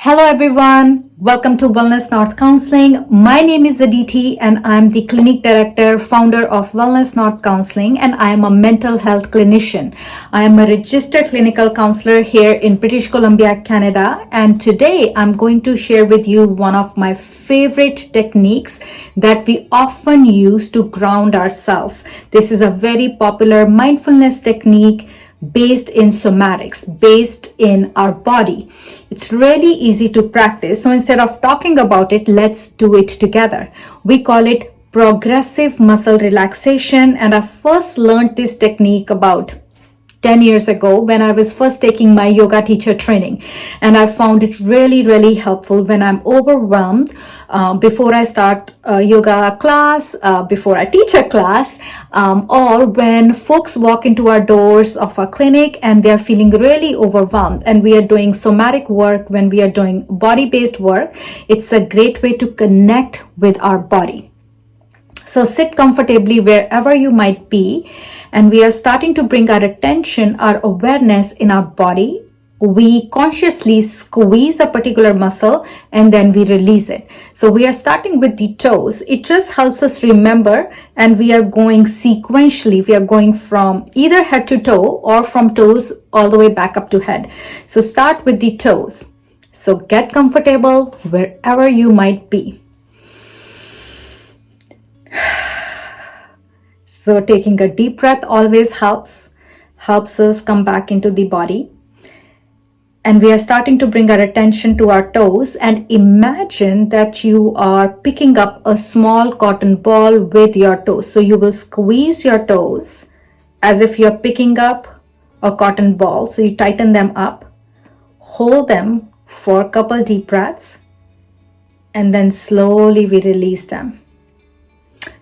Hello everyone, welcome to Wellness North Counselling. My name is Aditi and I'm the clinic director, founder of Wellness North Counselling, and I am a mental health clinician. I am a registered clinical counselor here in British Columbia, Canada, and today I'm going to share with you one of my favorite techniques that we often use to ground ourselves. This is a very popular mindfulness technique based in somatics, based in our body. It's really easy to practice. So instead of talking about it, let's do it together. We call it progressive muscle relaxation. And I first learned this technique about 10 years ago when I was first taking my yoga teacher training, and I found it really helpful when I'm overwhelmed before I start a yoga class, before I teach a class, or when folks walk into our doors of our clinic and they're feeling really overwhelmed and we are doing somatic work, when we are doing body-based work. It's a great way to connect with our body. So sit comfortably wherever you might be, and we are starting to bring our attention, our awareness in our body. We consciously squeeze a particular muscle and then we release it. So we are starting with the toes. It just helps us remember, and we are going sequentially. We are going from either head to toe or from toes all the way back up to head. So start with the toes. So get comfortable wherever you might be. So taking a deep breath always helps us come back into the body. And we are starting to bring our attention to our toes, and imagine that you are picking up a small cotton ball with your toes. So you will squeeze your toes as if you're picking up a cotton ball. So you tighten them up, hold them for a couple deep breaths, and then slowly we release them.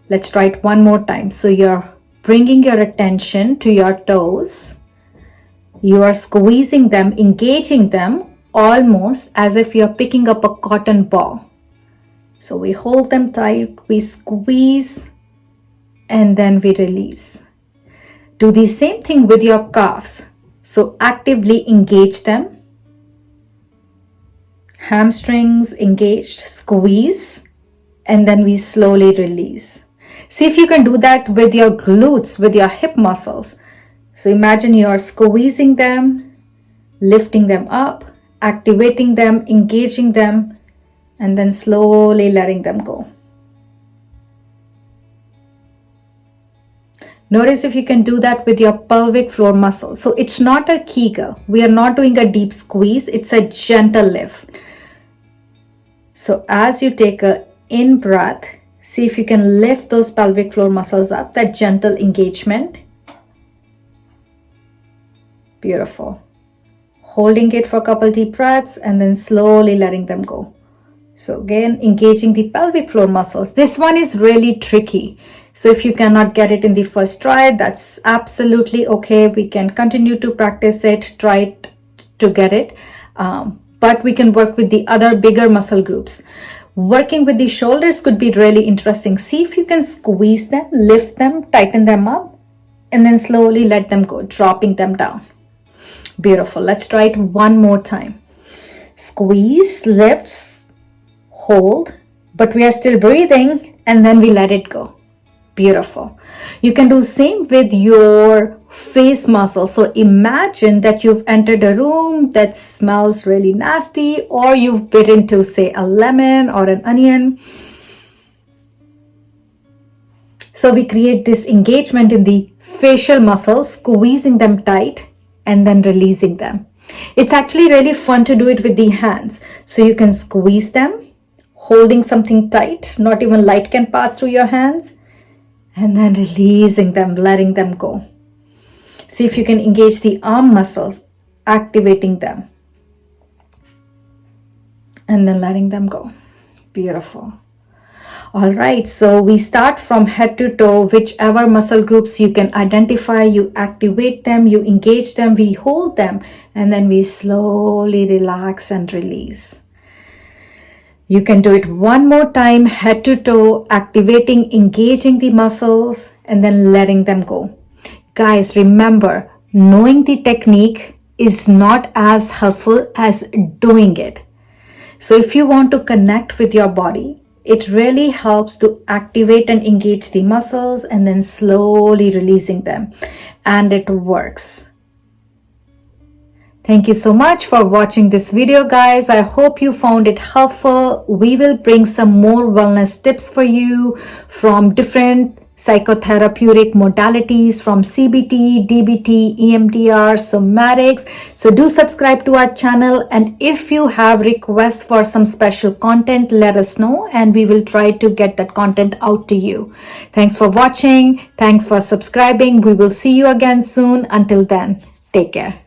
Let's try it one more time. So you're bringing your attention to your toes. You are squeezing them, engaging them almost as if you're picking up a cotton ball. So we hold them tight, we squeeze, and then we release. Do the same thing with your calves. So actively engage them. Hamstrings engaged, squeeze, and then we slowly release. See if you can do that with your glutes, with your hip muscles. So imagine you are squeezing them, lifting them up, activating them, engaging them, and then slowly letting them go. Notice if you can do that with your pelvic floor muscles. So it's not a Kegel. We are not doing a deep squeeze. It's a gentle lift. So as you take a in breath, see if you can lift those pelvic floor muscles up, that gentle engagement. Beautiful. Holding it for a couple deep breaths and then slowly letting them go. So again, engaging the pelvic floor muscles. This one is really tricky. So if you cannot get it in the first try, that's absolutely okay. We can continue to practice it, try it to get it. But we can work with the other bigger muscle groups. Working with the shoulders could be really interesting. See if you can squeeze them, lift them, tighten them up, and then slowly let them go, dropping them down. Beautiful. Let's try it one more time. Squeeze, lifts, hold, but we are still breathing, and then we let it go. Beautiful. You can do same with your face muscles. So imagine that you've entered a room that smells really nasty, or you've bit into, say, a lemon or an onion. So we create this engagement in the facial muscles, squeezing them tight and then releasing them. It's actually really fun to do it with the hands. So you can squeeze them, holding something tight, not even light can pass through your hands, and then releasing them, letting them go. See if you can engage the arm muscles, activating them, and then letting them go. Beautiful. All right, so we start from head to toe, whichever muscle groups you can identify, you activate them, you engage them, we hold them, and then we slowly relax and release. You can do it one more time, head to toe, activating, engaging the muscles, and then letting them go. Guys, remember, knowing the technique is not as helpful as doing it. So if you want to connect with your body, it really helps to activate and engage the muscles and then slowly releasing them. And it works. Thank you so much for watching this video, guys. I hope you found it helpful. We will bring some more wellness tips for you from different psychotherapeutic modalities, from CBT, DBT, EMDR, somatics. So do subscribe to our channel, and if you have requests for some special content, let us know and we will try to get that content out to you. Thanks for watching. Thanks for subscribing. We will see you again soon. Until then, take care.